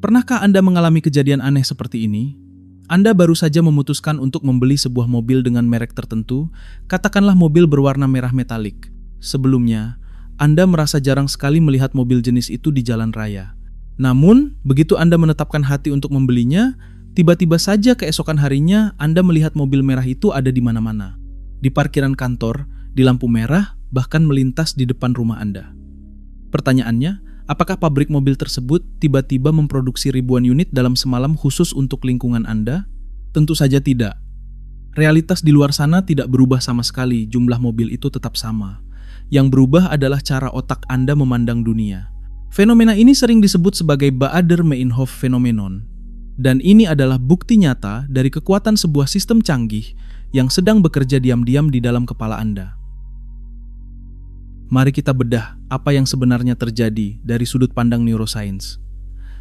Pernahkah Anda mengalami kejadian aneh seperti ini? Anda baru saja memutuskan untuk membeli sebuah mobil dengan merek tertentu, katakanlah mobil berwarna merah metalik. Sebelumnya, Anda merasa jarang sekali melihat mobil jenis itu di jalan raya. Namun, begitu Anda menetapkan hati untuk membelinya, tiba-tiba saja keesokan harinya Anda melihat mobil merah itu ada di mana-mana. Di parkiran kantor, di lampu merah, bahkan melintas di depan rumah Anda. Pertanyaannya, apakah pabrik mobil tersebut tiba-tiba memproduksi ribuan unit dalam semalam khusus untuk lingkungan Anda? Tentu saja tidak. Realitas di luar sana tidak berubah sama sekali, jumlah mobil itu tetap sama. Yang berubah adalah cara otak Anda memandang dunia. Fenomena ini sering disebut sebagai Baader-Meinhof phenomenon. Dan ini adalah bukti nyata dari kekuatan sebuah sistem canggih yang sedang bekerja diam-diam di dalam kepala Anda. Mari kita bedah apa yang sebenarnya terjadi dari sudut pandang neuroscience.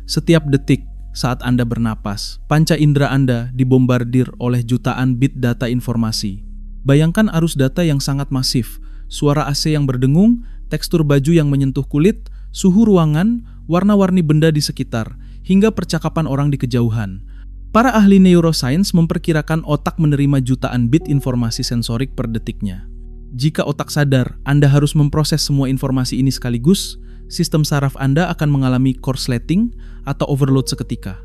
Setiap detik saat Anda bernapas, panca indera Anda dibombardir oleh jutaan bit data informasi. Bayangkan arus data yang sangat masif, suara AC yang berdengung, tekstur baju yang menyentuh kulit, suhu ruangan, warna-warni benda di sekitar, hingga percakapan orang di kejauhan. Para ahli neuroscience memperkirakan otak menerima jutaan bit informasi sensorik per detiknya. Jika otak sadar Anda harus memproses semua informasi ini sekaligus, sistem saraf Anda akan mengalami korsleting atau overload seketika.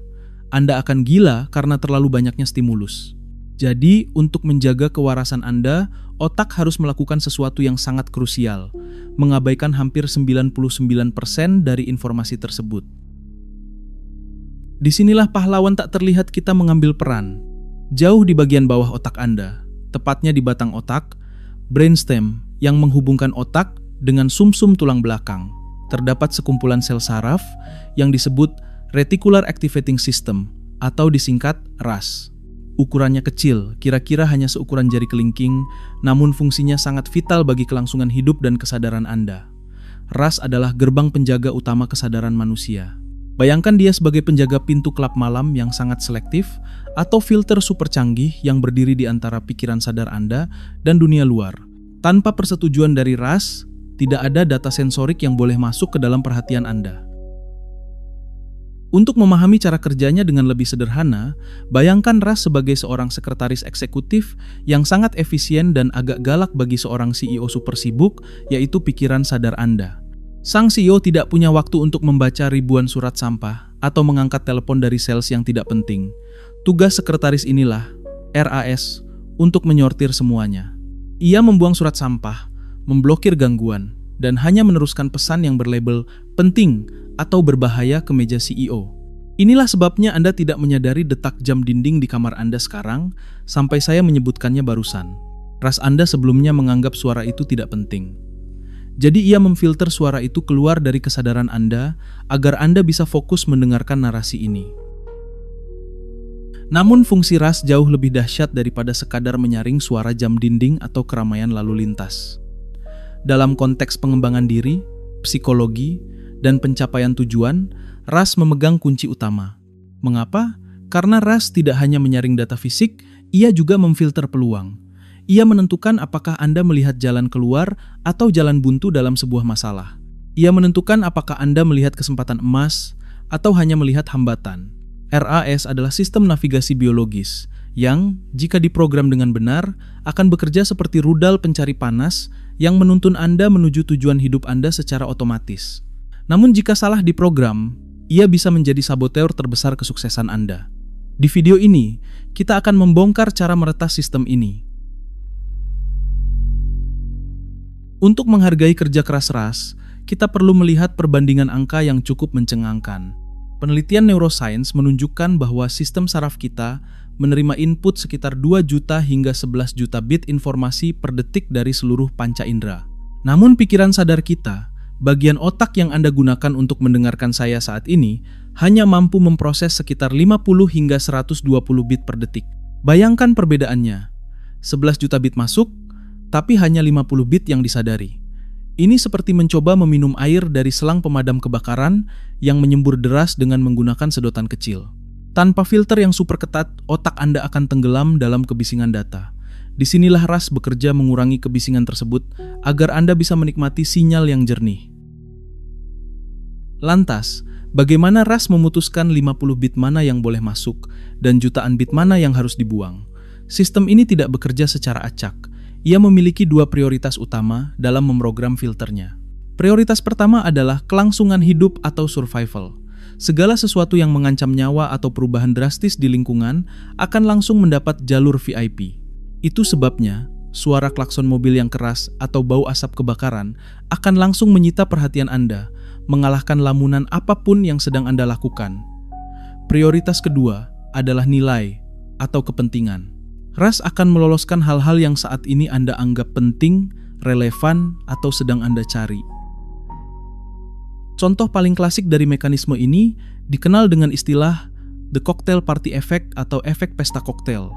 Anda akan gila karena terlalu banyaknya stimulus. Jadi, untuk menjaga kewarasan Anda, otak harus melakukan sesuatu yang sangat krusial, mengabaikan hampir 99% dari informasi tersebut. Disinilah pahlawan tak terlihat kita mengambil peran. Jauh di bagian bawah otak Anda, tepatnya di batang otak, brainstem yang menghubungkan otak dengan sumsum tulang belakang. Terdapat sekumpulan sel saraf yang disebut Reticular Activating System atau disingkat RAS. Ukurannya kecil, kira-kira hanya seukuran jari kelingking, namun fungsinya sangat vital bagi kelangsungan hidup dan kesadaran Anda. RAS adalah gerbang penjaga utama kesadaran manusia. Bayangkan dia sebagai penjaga pintu klub malam yang sangat selektif atau filter super canggih yang berdiri di antara pikiran sadar Anda dan dunia luar. Tanpa persetujuan dari RAS, tidak ada data sensorik yang boleh masuk ke dalam perhatian Anda. Untuk memahami cara kerjanya dengan lebih sederhana, bayangkan RAS sebagai seorang sekretaris eksekutif yang sangat efisien dan agak galak bagi seorang CEO super sibuk, yaitu pikiran sadar Anda. Sang CEO tidak punya waktu untuk membaca ribuan surat sampah atau mengangkat telepon dari sales yang tidak penting. Tugas sekretaris inilah, RAS, untuk menyortir semuanya. Ia membuang surat sampah, memblokir gangguan, dan hanya meneruskan pesan yang berlabel penting atau berbahaya ke meja CEO. Inilah sebabnya Anda tidak menyadari detak jam dinding di kamar Anda sekarang sampai saya menyebutkannya barusan. RAS Anda sebelumnya menganggap suara itu tidak penting. Jadi ia memfilter suara itu keluar dari kesadaran Anda agar Anda bisa fokus mendengarkan narasi ini. Namun fungsi RAS jauh lebih dahsyat daripada sekadar menyaring suara jam dinding atau keramaian lalu lintas. Dalam konteks pengembangan diri, psikologi, dan pencapaian tujuan, RAS memegang kunci utama. Mengapa? Karena RAS tidak hanya menyaring data fisik, ia juga memfilter peluang. Ia menentukan apakah Anda melihat jalan keluar atau jalan buntu dalam sebuah masalah. Ia menentukan apakah Anda melihat kesempatan emas atau hanya melihat hambatan. RAS adalah sistem navigasi biologis yang, jika diprogram dengan benar, akan bekerja seperti rudal pencari panas yang menuntun Anda menuju tujuan hidup Anda secara otomatis. Namun jika salah diprogram, ia bisa menjadi saboteur terbesar kesuksesan Anda. Di video ini, kita akan membongkar cara meretas sistem ini. Untuk menghargai kerja keras RAS, kita perlu melihat perbandingan angka yang cukup mencengangkan. Penelitian neuroscience menunjukkan bahwa sistem saraf kita menerima input sekitar 2 juta hingga 11 juta bit informasi per detik dari seluruh panca indera. Namun pikiran sadar kita, bagian otak yang Anda gunakan untuk mendengarkan saya saat ini, hanya mampu memproses sekitar 50 hingga 120 bit per detik. Bayangkan perbedaannya. 11 juta bit masuk, tapi hanya 50 bit yang disadari. Ini seperti mencoba meminum air dari selang pemadam kebakaran yang menyembur deras dengan menggunakan sedotan kecil. Tanpa filter yang super ketat, otak Anda akan tenggelam dalam kebisingan data. Disinilah RAS bekerja mengurangi kebisingan tersebut agar Anda bisa menikmati sinyal yang jernih. Lantas, Bagaimana Ras memutuskan 50 bit mana yang boleh masuk dan jutaan bit mana yang harus dibuang? Sistem ini tidak bekerja secara acak. Ia memiliki dua prioritas utama dalam memprogram filternya. Prioritas pertama adalah kelangsungan hidup atau survival. Segala sesuatu yang mengancam nyawa atau perubahan drastis di lingkungan akan langsung mendapat jalur VIP. Itu sebabnya, suara klakson mobil yang keras atau bau asap kebakaran akan langsung menyita perhatian Anda, mengalahkan lamunan apapun yang sedang Anda lakukan. Prioritas kedua adalah nilai atau kepentingan. Ras akan meloloskan hal-hal yang saat ini Anda anggap penting, relevan, atau sedang Anda cari. Contoh paling klasik dari mekanisme ini dikenal dengan istilah The Cocktail Party Effect atau efek pesta koktail.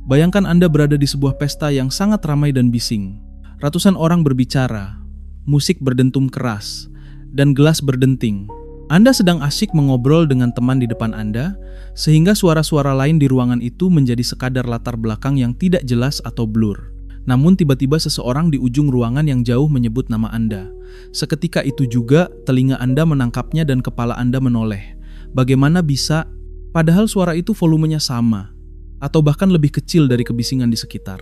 Bayangkan Anda berada di sebuah pesta yang sangat ramai dan bising. Ratusan orang berbicara, musik berdentum keras, dan gelas berdenting. Anda sedang asyik mengobrol dengan teman di depan Anda, sehingga suara-suara lain di ruangan itu menjadi sekadar latar belakang yang tidak jelas atau blur. Namun tiba-tiba seseorang di ujung ruangan yang jauh menyebut nama Anda. Seketika itu juga telinga Anda menangkapnya dan kepala Anda menoleh. Bagaimana bisa, padahal suara itu volumenya sama, atau bahkan lebih kecil dari kebisingan di sekitar?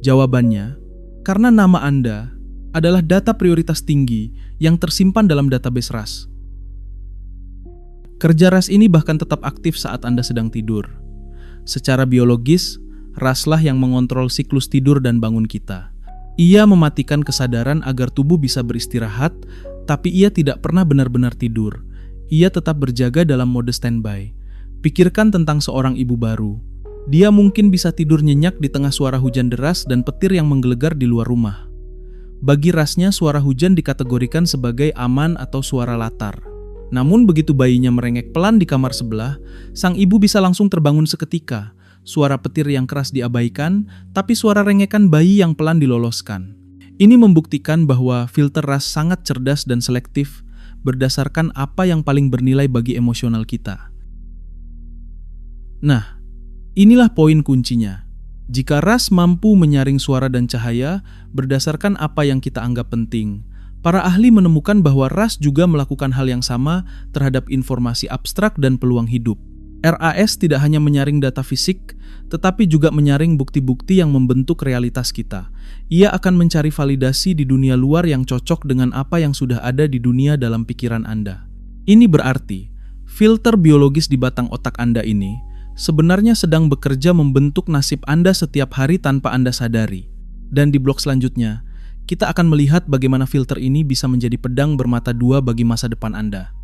Jawabannya, karena nama Anda adalah data prioritas tinggi yang tersimpan dalam database Ras. Kerja Ras ini bahkan tetap aktif saat Anda sedang tidur. Secara biologis, Raslah yang mengontrol siklus tidur dan bangun kita. Ia mematikan kesadaran agar tubuh bisa beristirahat, tapi ia tidak pernah benar-benar tidur. Ia tetap berjaga dalam mode standby. Pikirkan tentang seorang ibu baru. Dia mungkin bisa tidur nyenyak di tengah suara hujan deras dan petir yang menggelegar di luar rumah. Bagi Rasnya, suara hujan dikategorikan sebagai aman atau suara latar. Namun begitu bayinya merengek pelan di kamar sebelah, sang ibu bisa langsung terbangun seketika. Suara petir yang keras diabaikan, tapi suara rengekan bayi yang pelan diloloskan. Ini membuktikan bahwa filter Ras sangat cerdas dan selektif berdasarkan apa yang paling bernilai bagi emosional kita. Nah, inilah poin kuncinya. Jika Ras mampu menyaring suara dan cahaya berdasarkan apa yang kita anggap penting, para ahli menemukan bahwa Ras juga melakukan hal yang sama terhadap informasi abstrak dan peluang hidup. RAS tidak hanya menyaring data fisik, tetapi juga menyaring bukti-bukti yang membentuk realitas kita. Ia akan mencari validasi di dunia luar yang cocok dengan apa yang sudah ada di dunia dalam pikiran Anda. Ini berarti, filter biologis di batang otak Anda ini sebenarnya sedang bekerja membentuk nasib Anda setiap hari tanpa Anda sadari. Dan di blog selanjutnya, kita akan melihat bagaimana filter ini bisa menjadi pedang bermata dua bagi masa depan Anda.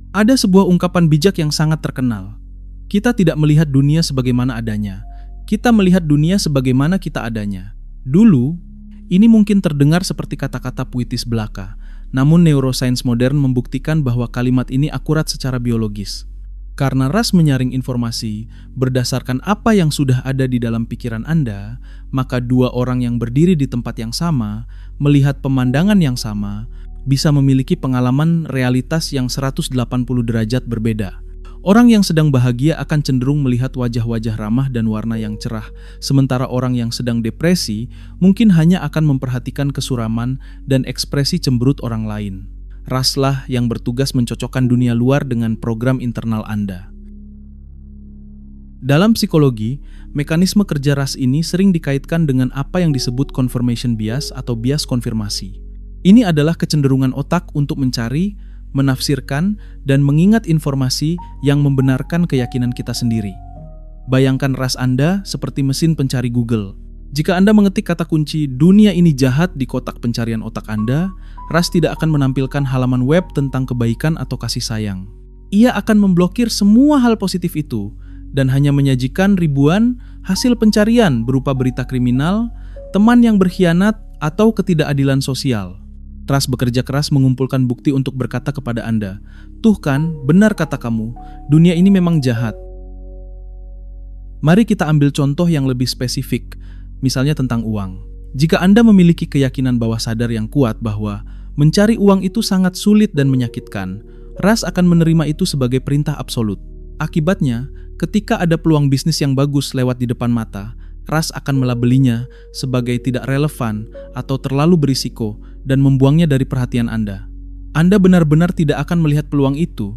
Ada sebuah ungkapan bijak yang sangat terkenal. Kita tidak melihat dunia sebagaimana adanya. Kita melihat dunia sebagaimana kita adanya. Dulu, ini mungkin terdengar seperti kata-kata puitis belaka. Namun neuroscience modern membuktikan bahwa kalimat ini akurat secara biologis. Karena Ras menyaring informasi berdasarkan apa yang sudah ada di dalam pikiran Anda, maka dua orang yang berdiri di tempat yang sama, melihat pemandangan yang sama, bisa memiliki pengalaman realitas yang 180 derajat berbeda. Orang yang sedang bahagia akan cenderung melihat wajah-wajah ramah dan warna yang cerah, sementara orang yang sedang depresi mungkin hanya akan memperhatikan kesuraman dan ekspresi cemberut orang lain. Raslah yang bertugas mencocokkan dunia luar dengan program internal Anda. Dalam psikologi, mekanisme kerja Ras ini sering dikaitkan dengan apa yang disebut confirmation bias atau bias konfirmasi. Ini adalah kecenderungan otak untuk mencari, menafsirkan, dan mengingat informasi yang membenarkan keyakinan kita sendiri. Bayangkan Ras Anda seperti mesin pencari Google. Jika Anda mengetik kata kunci "dunia ini jahat" di kotak pencarian otak Anda, Ras tidak akan menampilkan halaman web tentang kebaikan atau kasih sayang. Ia akan memblokir semua hal positif itu dan hanya menyajikan ribuan hasil pencarian berupa berita kriminal, teman yang berkhianat, atau ketidakadilan sosial. Ras bekerja keras mengumpulkan bukti untuk berkata kepada Anda, "Tuh kan, benar kata kamu, dunia ini memang jahat." Mari kita ambil contoh yang lebih spesifik, misalnya tentang uang. Jika Anda memiliki keyakinan bawah sadar yang kuat bahwa mencari uang itu sangat sulit dan menyakitkan, Ras akan menerima itu sebagai perintah absolut. Akibatnya, ketika ada peluang bisnis yang bagus lewat di depan mata, Ras akan melabelinya sebagai tidak relevan atau terlalu berisiko dan membuangnya dari perhatian Anda. Anda benar-benar tidak akan melihat peluang itu,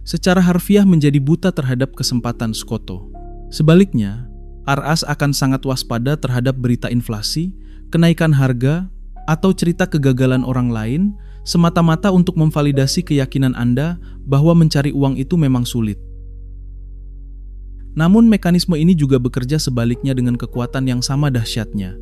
secara harfiah menjadi buta terhadap kesempatan Skoto. Sebaliknya, Aras akan sangat waspada terhadap berita inflasi, kenaikan harga, atau cerita kegagalan orang lain semata-mata untuk memvalidasi keyakinan Anda bahwa mencari uang itu memang sulit. Namun mekanisme ini juga bekerja sebaliknya dengan kekuatan yang sama dahsyatnya.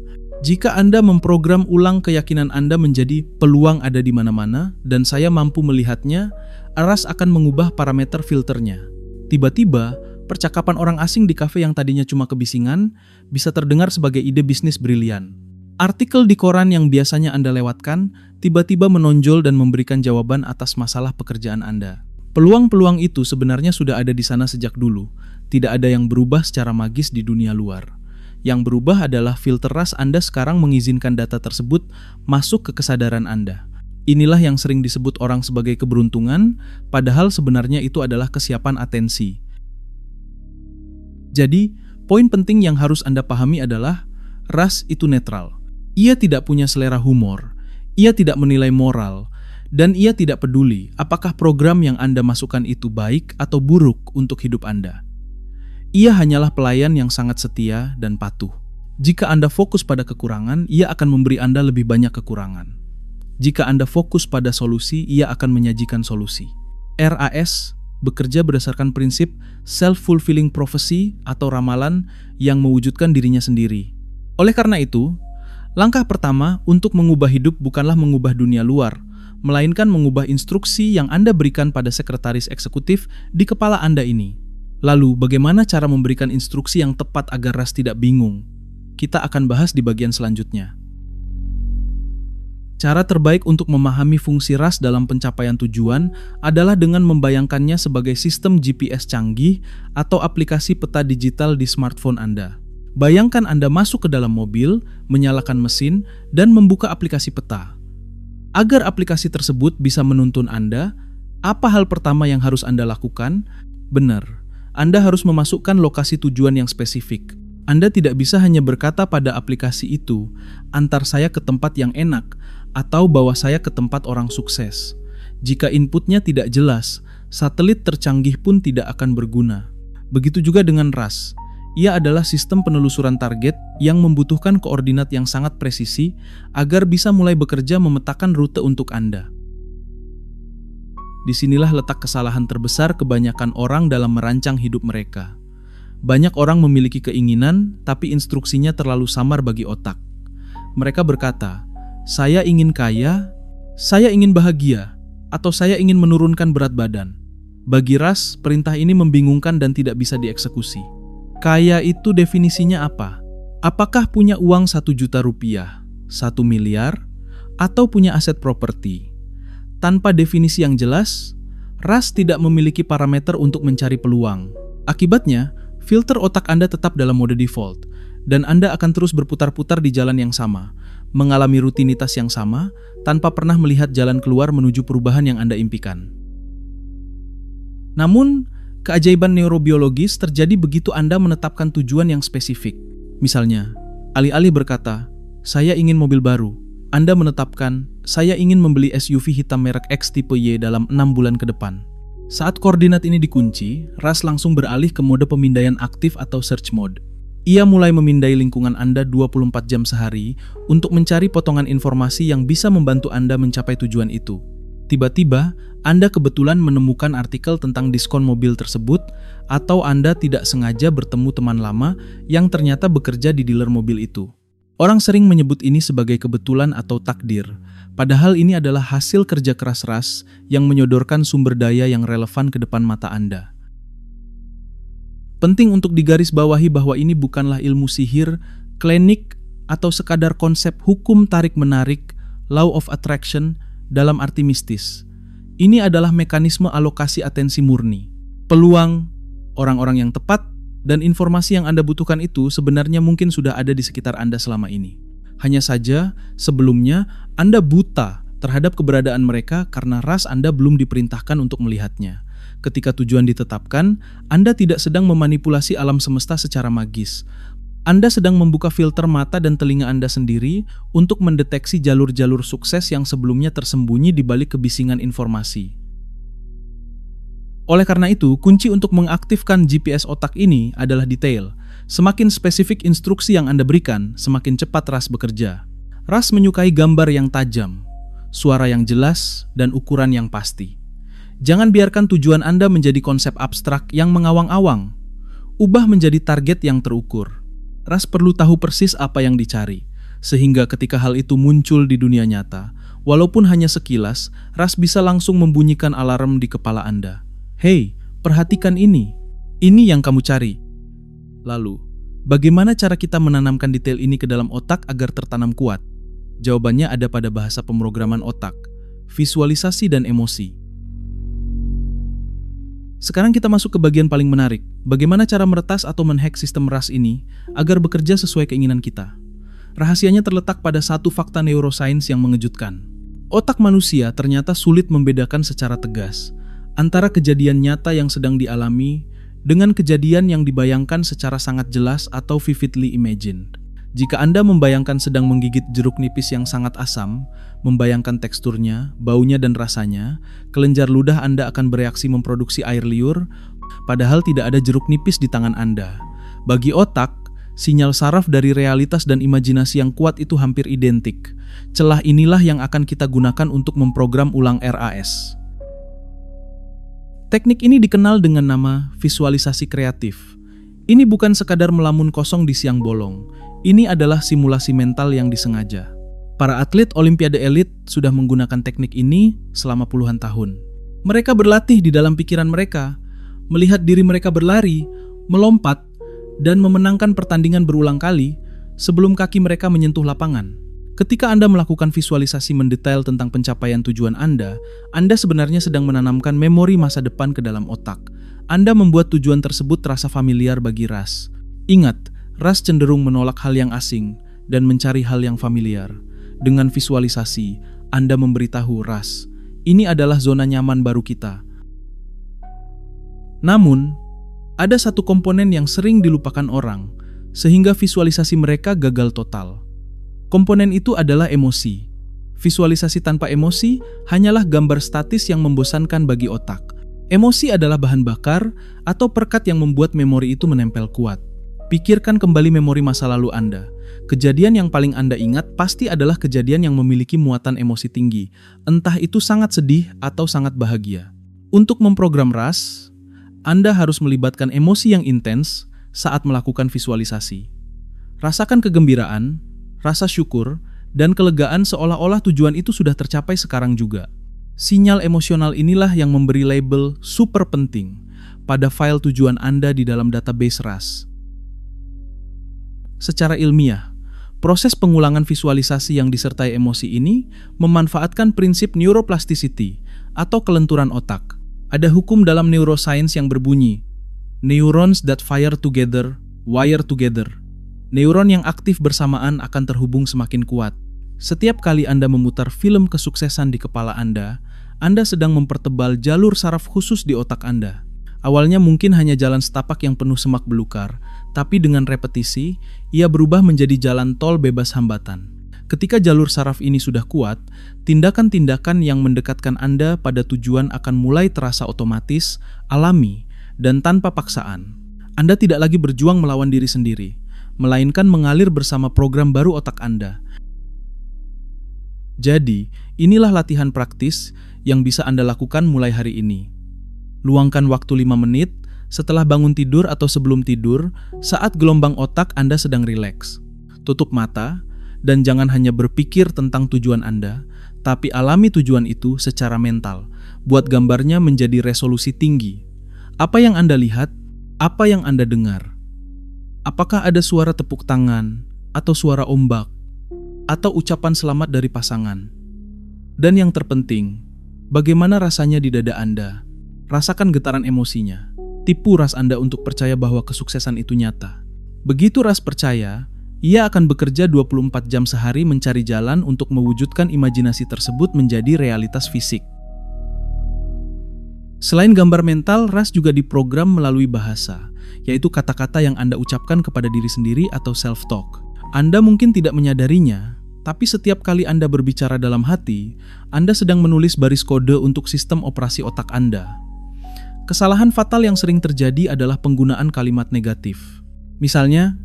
Jika Anda memprogram ulang keyakinan Anda menjadi peluang ada di mana-mana dan saya mampu melihatnya, Aras akan mengubah parameter filternya. Tiba-tiba, percakapan orang asing di kafe yang tadinya cuma kebisingan bisa terdengar sebagai ide bisnis brilian. Artikel di koran yang biasanya Anda lewatkan tiba-tiba menonjol dan memberikan jawaban atas masalah pekerjaan Anda. Peluang-peluang itu sebenarnya sudah ada di sana sejak dulu. Tidak ada yang berubah secara magis di dunia luar. Yang berubah adalah filter ras Anda sekarang mengizinkan data tersebut masuk ke kesadaran Anda. Inilah yang sering disebut orang sebagai keberuntungan, padahal sebenarnya itu adalah kesiapan atensi. Jadi, poin penting yang harus Anda pahami adalah ras itu netral. Ia tidak punya selera humor, ia tidak menilai moral, dan ia tidak peduli apakah program yang Anda masukkan itu baik atau buruk untuk hidup Anda. Ia hanyalah pelayan yang sangat setia dan patuh. Jika Anda fokus pada kekurangan, ia akan memberi Anda lebih banyak kekurangan. Jika Anda fokus pada solusi, ia akan menyajikan solusi. RAS bekerja berdasarkan prinsip self-fulfilling prophecy atau ramalan yang mewujudkan dirinya sendiri. Oleh karena itu, langkah pertama untuk mengubah hidup bukanlah mengubah dunia luar, melainkan mengubah instruksi yang Anda berikan pada sekretaris eksekutif di kepala Anda ini. Lalu, bagaimana cara memberikan instruksi yang tepat agar ras tidak bingung? Kita akan bahas di bagian selanjutnya. Cara terbaik untuk memahami fungsi ras dalam pencapaian tujuan adalah dengan membayangkannya sebagai sistem GPS canggih atau aplikasi peta digital di smartphone Anda. Bayangkan Anda masuk ke dalam mobil, menyalakan mesin, dan membuka aplikasi peta. Agar aplikasi tersebut bisa menuntun Anda, apa hal pertama yang harus Anda lakukan? Benar. Anda harus memasukkan lokasi tujuan yang spesifik. Anda tidak bisa hanya berkata pada aplikasi itu, "Antar saya ke tempat yang enak," atau "bawa saya ke tempat orang sukses." Jika inputnya tidak jelas, satelit tercanggih pun tidak akan berguna. Begitu juga dengan RAS. Ia adalah sistem penelusuran target yang membutuhkan koordinat yang sangat presisi agar bisa mulai bekerja memetakan rute untuk Anda. Disinilah letak kesalahan terbesar kebanyakan orang dalam merancang hidup mereka. Banyak orang memiliki keinginan, tapi instruksinya terlalu samar bagi otak. Mereka berkata, "Saya ingin kaya, saya ingin bahagia, atau saya ingin menurunkan berat badan." Bagi ras, perintah ini membingungkan dan tidak bisa dieksekusi. Kaya itu definisinya apa? Apakah punya uang 1 juta rupiah, 1 miliar, atau punya aset properti? Tanpa definisi yang jelas, ras tidak memiliki parameter untuk mencari peluang. Akibatnya, filter otak Anda tetap dalam mode default, dan Anda akan terus berputar-putar di jalan yang sama, mengalami rutinitas yang sama, tanpa pernah melihat jalan keluar menuju perubahan yang Anda impikan. Namun, keajaiban neurobiologis terjadi begitu Anda menetapkan tujuan yang spesifik. Misalnya, alih-alih berkata, "Saya ingin mobil baru," Anda menetapkan, "Saya ingin membeli SUV hitam merek X tipe Y dalam 6 bulan ke depan." Saat koordinat ini dikunci, ras langsung beralih ke mode pemindaian aktif atau search mode. Ia mulai memindai lingkungan Anda 24 jam sehari untuk mencari potongan informasi yang bisa membantu Anda mencapai tujuan itu. Tiba-tiba, Anda kebetulan menemukan artikel tentang diskon mobil tersebut, atau Anda tidak sengaja bertemu teman lama yang ternyata bekerja di dealer mobil itu. Orang sering menyebut ini sebagai kebetulan atau takdir, padahal ini adalah hasil kerja keras ras yang menyodorkan sumber daya yang relevan ke depan mata Anda. Penting untuk digarisbawahi bahwa ini bukanlah ilmu sihir, klinik, atau sekadar konsep hukum tarik-menarik, law of attraction, dalam arti mistis. Ini adalah mekanisme alokasi atensi murni. Peluang, orang-orang yang tepat, dan informasi yang Anda butuhkan itu sebenarnya mungkin sudah ada di sekitar Anda selama ini. Hanya saja, sebelumnya Anda buta terhadap keberadaan mereka karena ras Anda belum diperintahkan untuk melihatnya. Ketika tujuan ditetapkan, Anda tidak sedang memanipulasi alam semesta secara magis. Anda sedang membuka filter mata dan telinga Anda sendiri untuk mendeteksi jalur-jalur sukses yang sebelumnya tersembunyi di balik kebisingan informasi. Oleh karena itu, kunci untuk mengaktifkan GPS otak ini adalah detail. Semakin spesifik instruksi yang Anda berikan, semakin cepat RAS bekerja. RAS menyukai gambar yang tajam, suara yang jelas, dan ukuran yang pasti. Jangan biarkan tujuan Anda menjadi konsep abstrak yang mengawang-awang. Ubah menjadi target yang terukur. RAS perlu tahu persis apa yang dicari, sehingga ketika hal itu muncul di dunia nyata, walaupun hanya sekilas, RAS bisa langsung membunyikan alarm di kepala Anda. Hei, perhatikan ini. Ini yang kamu cari. Lalu, bagaimana cara kita menanamkan detail ini ke dalam otak agar tertanam kuat? Jawabannya ada pada bahasa pemrograman otak, visualisasi dan emosi. Sekarang kita masuk ke bagian paling menarik. Bagaimana cara meretas atau menghack sistem RAS ini agar bekerja sesuai keinginan kita? Rahasianya terletak pada satu fakta neuroscience yang mengejutkan. Otak manusia ternyata sulit membedakan secara tegas antara kejadian nyata yang sedang dialami dengan kejadian yang dibayangkan secara sangat jelas atau vividly imagined. Jika Anda membayangkan sedang menggigit jeruk nipis yang sangat asam, membayangkan teksturnya, baunya dan rasanya, kelenjar ludah Anda akan bereaksi memproduksi air liur, padahal tidak ada jeruk nipis di tangan Anda. Bagi otak, sinyal saraf dari realitas dan imajinasi yang kuat itu hampir identik. Celah inilah yang akan kita gunakan untuk memprogram ulang RAS. Teknik ini dikenal dengan nama visualisasi kreatif. Ini bukan sekadar melamun kosong di siang bolong. Ini adalah simulasi mental yang disengaja. Para atlet Olimpiade elit sudah menggunakan teknik ini selama puluhan tahun. Mereka berlatih di dalam pikiran mereka, melihat diri mereka berlari, melompat, dan memenangkan pertandingan berulang kali sebelum kaki mereka menyentuh lapangan. Ketika Anda melakukan visualisasi mendetail tentang pencapaian tujuan Anda sebenarnya sedang menanamkan memori masa depan ke dalam otak. Anda membuat tujuan tersebut terasa familiar bagi RAS. Ingat, RAS cenderung menolak hal yang asing dan mencari hal yang familiar. Dengan visualisasi, Anda memberitahu RAS, ini adalah zona nyaman baru kita. Namun, ada satu komponen yang sering dilupakan orang, sehingga visualisasi mereka gagal total. Komponen itu adalah emosi. Visualisasi tanpa emosi hanyalah gambar statis yang membosankan bagi otak. Emosi adalah bahan bakar atau perekat yang membuat memori itu menempel kuat. Pikirkan kembali memori masa lalu Anda. Kejadian yang paling Anda ingat pasti adalah kejadian yang memiliki muatan emosi tinggi, entah itu sangat sedih atau sangat bahagia. Untuk memprogram RAS, Anda harus melibatkan emosi yang intens saat melakukan visualisasi. Rasakan kegembiraan, rasa syukur, dan kelegaan seolah-olah tujuan itu sudah tercapai sekarang juga. Sinyal emosional inilah yang memberi label super penting pada file tujuan Anda di dalam database RAS. Secara ilmiah, proses pengulangan visualisasi yang disertai emosi ini memanfaatkan prinsip neuroplasticity atau kelenturan otak. Ada hukum dalam neuroscience yang berbunyi, neurons that fire together, wire together. Neuron yang aktif bersamaan akan terhubung semakin kuat. Setiap kali Anda memutar film kesuksesan di kepala Anda sedang mempertebal jalur saraf khusus di otak Anda. Awalnya mungkin hanya jalan setapak yang penuh semak belukar, tapi dengan repetisi, ia berubah menjadi jalan tol bebas hambatan. Ketika jalur saraf ini sudah kuat, tindakan-tindakan yang mendekatkan Anda pada tujuan akan mulai terasa otomatis, alami, dan tanpa paksaan. Anda tidak lagi berjuang melawan diri sendiri, melainkan mengalir bersama program baru otak Anda. Jadi, inilah latihan praktis yang bisa Anda lakukan mulai hari ini. Luangkan waktu 5 menit setelah bangun tidur atau sebelum tidur saat gelombang otak Anda sedang rileks. Tutup mata dan jangan hanya berpikir tentang tujuan Anda, tapi alami tujuan itu secara mental. Buat gambarnya menjadi resolusi tinggi. Apa yang Anda lihat? Apa yang Anda dengar? Apakah ada suara tepuk tangan, atau suara ombak, atau ucapan selamat dari pasangan? Dan yang terpenting, bagaimana rasanya di dada Anda? Rasakan getaran emosinya. Tipu RAS Anda untuk percaya bahwa kesuksesan itu nyata. Begitu RAS percaya, ia akan bekerja 24 jam sehari mencari jalan untuk mewujudkan imajinasi tersebut menjadi realitas fisik. Selain gambar mental, ras juga diprogram melalui bahasa, yaitu kata-kata yang Anda ucapkan kepada diri sendiri atau self-talk. Anda mungkin tidak menyadarinya, tapi setiap kali Anda berbicara dalam hati, Anda sedang menulis baris kode untuk sistem operasi otak Anda. Kesalahan fatal yang sering terjadi adalah penggunaan kalimat negatif. Misalnya,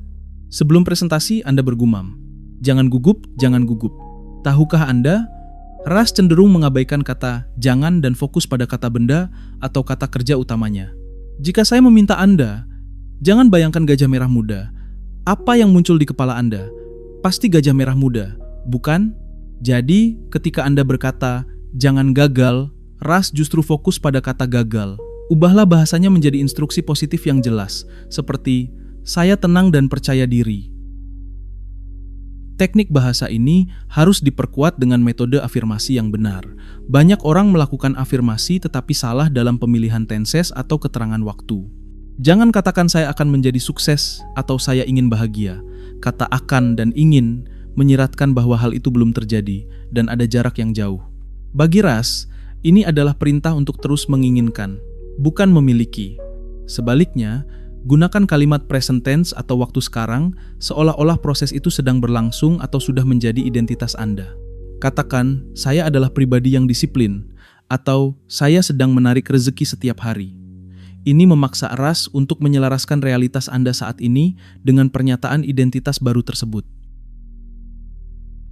sebelum presentasi Anda bergumam, "Jangan gugup, jangan gugup." Tahukah Anda, ras cenderung mengabaikan kata jangan dan fokus pada kata benda atau kata kerja utamanya. Jika saya meminta Anda, jangan bayangkan gajah merah muda. Apa yang muncul di kepala Anda? Pasti gajah merah muda, bukan? Jadi, ketika Anda berkata jangan gagal, ras justru fokus pada kata gagal. Ubahlah bahasanya menjadi instruksi positif yang jelas, seperti saya tenang dan percaya diri. Teknik bahasa ini harus diperkuat dengan metode afirmasi yang benar. Banyak orang melakukan afirmasi tetapi salah dalam pemilihan tenses atau keterangan waktu. Jangan katakan saya akan menjadi sukses atau saya ingin bahagia. Kata akan dan ingin menyiratkan bahwa hal itu belum terjadi dan ada jarak yang jauh. Bagi ras, ini adalah perintah untuk terus menginginkan, bukan memiliki. Sebaliknya, gunakan kalimat present tense atau waktu sekarang seolah-olah proses itu sedang berlangsung atau sudah menjadi identitas Anda. Katakan, saya adalah pribadi yang disiplin, atau saya sedang menarik rezeki setiap hari. Ini memaksa ras untuk menyelaraskan realitas Anda saat ini dengan pernyataan identitas baru tersebut.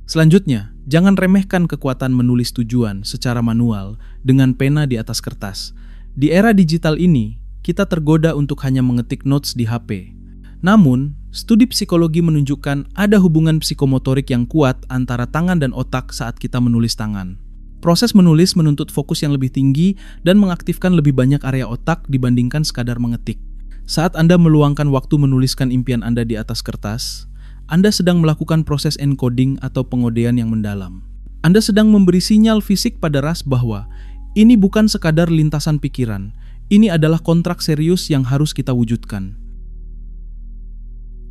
Selanjutnya, jangan remehkan kekuatan menulis tujuan secara manual dengan pena di atas kertas. Di era digital ini, kita tergoda untuk hanya mengetik notes di HP. Namun, studi psikologi menunjukkan ada hubungan psikomotorik yang kuat antara tangan dan otak saat kita menulis tangan. Proses menulis menuntut fokus yang lebih tinggi dan mengaktifkan lebih banyak area otak dibandingkan sekadar mengetik. Saat Anda meluangkan waktu menuliskan impian Anda di atas kertas, Anda sedang melakukan proses encoding atau pengodean yang mendalam. Anda sedang memberi sinyal fisik pada ras bahwa ini bukan sekadar lintasan pikiran. Ini adalah kontrak serius yang harus kita wujudkan.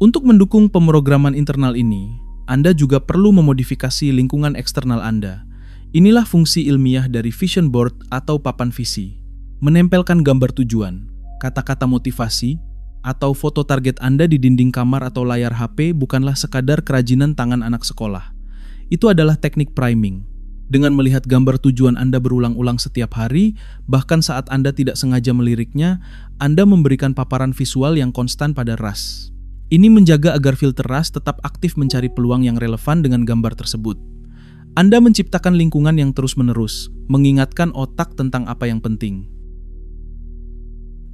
Untuk mendukung pemrograman internal ini, Anda juga perlu memodifikasi lingkungan eksternal Anda. Inilah fungsi ilmiah dari vision board atau papan visi. Menempelkan gambar tujuan, kata-kata motivasi, atau foto target Anda di dinding kamar atau layar HP bukanlah sekadar kerajinan tangan anak sekolah. Itu adalah teknik priming. Dengan melihat gambar tujuan Anda berulang-ulang setiap hari, bahkan saat Anda tidak sengaja meliriknya, Anda memberikan paparan visual yang konstan pada ras. Ini menjaga agar filter ras tetap aktif mencari peluang yang relevan dengan gambar tersebut. Anda menciptakan lingkungan yang terus-menerus, mengingatkan otak tentang apa yang penting.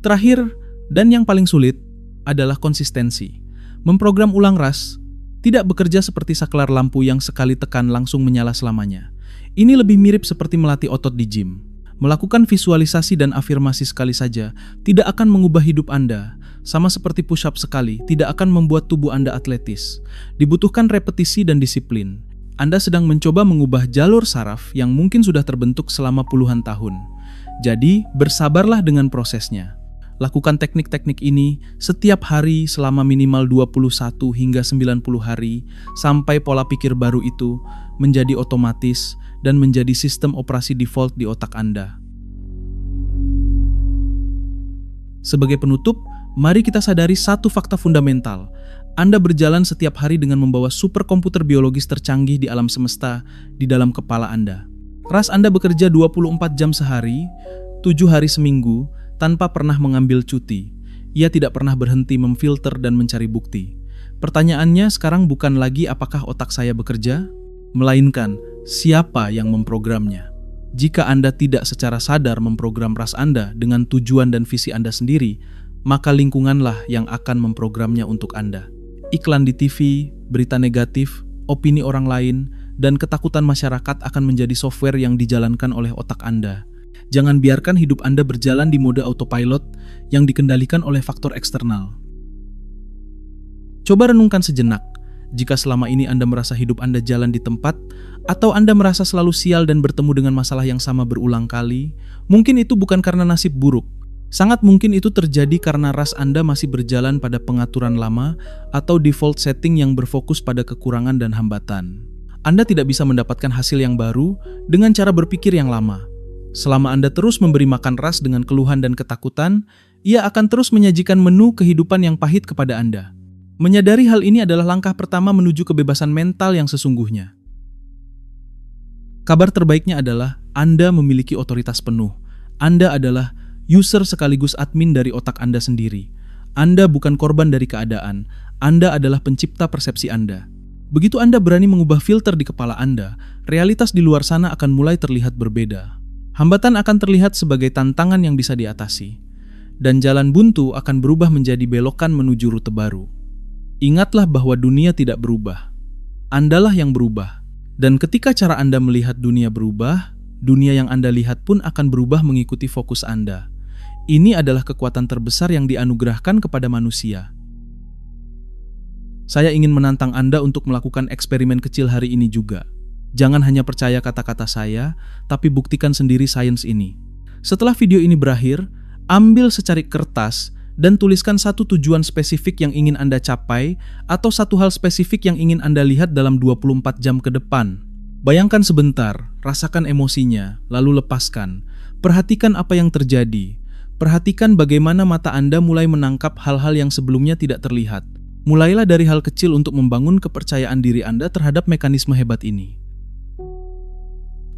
Terakhir, dan yang paling sulit, adalah konsistensi. Memprogram ulang ras tidak bekerja seperti saklar lampu yang sekali tekan langsung menyala selamanya. Ini lebih mirip seperti melatih otot di gym. Melakukan visualisasi dan afirmasi sekali saja tidak akan mengubah hidup Anda. Sama seperti push-up sekali, tidak akan membuat tubuh Anda atletis. Dibutuhkan repetisi dan disiplin. Anda sedang mencoba mengubah jalur saraf yang mungkin sudah terbentuk selama puluhan tahun. Jadi, bersabarlah dengan prosesnya. Lakukan teknik-teknik ini setiap hari selama minimal 21 hingga 90 hari sampai pola pikir baru itu menjadi otomatis dan menjadi sistem operasi default di otak Anda. Sebagai penutup, mari kita sadari satu fakta fundamental. Anda berjalan setiap hari dengan membawa superkomputer biologis tercanggih di alam semesta di dalam kepala Anda. Ras Anda bekerja 24 jam sehari, 7 hari seminggu, tanpa pernah mengambil cuti. Ia tidak pernah berhenti memfilter dan mencari bukti. Pertanyaannya sekarang bukan lagi apakah otak saya bekerja, melainkan siapa yang memprogramnya. Jika Anda tidak secara sadar memprogram ras Anda dengan tujuan dan visi Anda sendiri, maka lingkunganlah yang akan memprogramnya untuk Anda. Iklan di TV, berita negatif, opini orang lain, dan ketakutan masyarakat akan menjadi software yang dijalankan oleh otak Anda. Jangan biarkan hidup Anda berjalan di mode autopilot yang dikendalikan oleh faktor eksternal. Coba renungkan sejenak. Jika selama ini Anda merasa hidup Anda jalan di tempat, atau Anda merasa selalu sial dan bertemu dengan masalah yang sama berulang kali, mungkin itu bukan karena nasib buruk. Sangat mungkin itu terjadi karena ras Anda masih berjalan pada pengaturan lama atau default setting yang berfokus pada kekurangan dan hambatan. Anda tidak bisa mendapatkan hasil yang baru dengan cara berpikir yang lama. Selama Anda terus memberi makan ras dengan keluhan dan ketakutan, ia akan terus menyajikan menu kehidupan yang pahit kepada Anda. Menyadari hal ini adalah langkah pertama menuju kebebasan mental yang sesungguhnya. Kabar terbaiknya adalah Anda memiliki otoritas penuh. Anda adalah user sekaligus admin dari otak Anda sendiri. Anda bukan korban dari keadaan. Anda adalah pencipta persepsi Anda. Begitu Anda berani mengubah filter di kepala Anda, realitas di luar sana akan mulai terlihat berbeda. Hambatan akan terlihat sebagai tantangan yang bisa diatasi, dan jalan buntu akan berubah menjadi belokan menuju rute baru. Ingatlah bahwa dunia tidak berubah. Andalah yang berubah. Dan ketika cara Anda melihat dunia berubah, dunia yang Anda lihat pun akan berubah mengikuti fokus Anda. Ini adalah kekuatan terbesar yang dianugerahkan kepada manusia. Saya ingin menantang Anda untuk melakukan eksperimen kecil hari ini juga. Jangan hanya percaya kata-kata saya, tapi buktikan sendiri sains ini. Setelah video ini berakhir, ambil secarik kertas dan tuliskan satu tujuan spesifik yang ingin Anda capai atau satu hal spesifik yang ingin Anda lihat dalam 24 jam ke depan. Bayangkan sebentar, rasakan emosinya, lalu lepaskan. Perhatikan apa yang terjadi. Perhatikan bagaimana mata Anda mulai menangkap hal-hal yang sebelumnya tidak terlihat. Mulailah dari hal kecil untuk membangun kepercayaan diri Anda terhadap mekanisme hebat ini.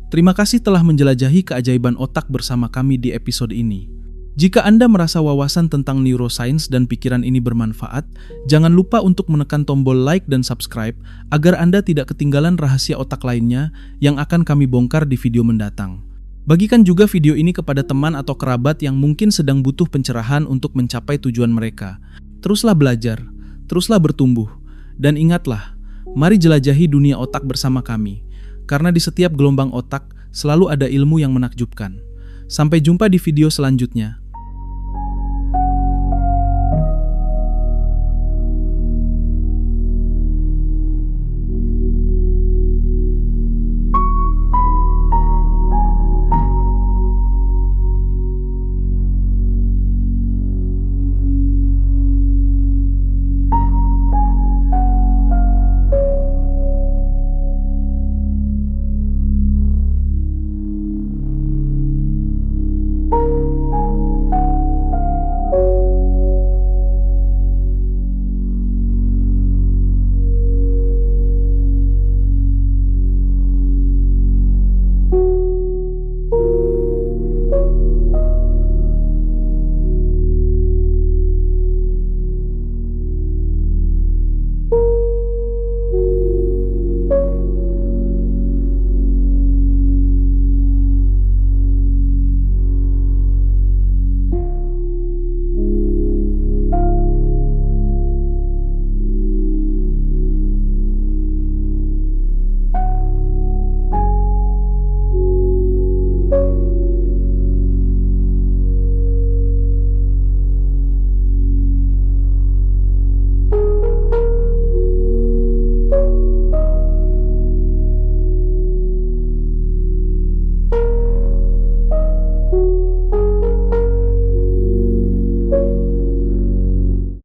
Terima kasih telah menjelajahi keajaiban otak bersama kami di episode ini. Jika Anda merasa wawasan tentang neuroscience dan pikiran ini bermanfaat, jangan lupa untuk menekan tombol like dan subscribe agar Anda tidak ketinggalan rahasia otak lainnya yang akan kami bongkar di video mendatang. Bagikan juga video ini kepada teman atau kerabat yang mungkin sedang butuh pencerahan untuk mencapai tujuan mereka. Teruslah belajar, teruslah bertumbuh, dan ingatlah, mari jelajahi dunia otak bersama kami. Karena di setiap gelombang otak selalu ada ilmu yang menakjubkan. Sampai jumpa di video selanjutnya.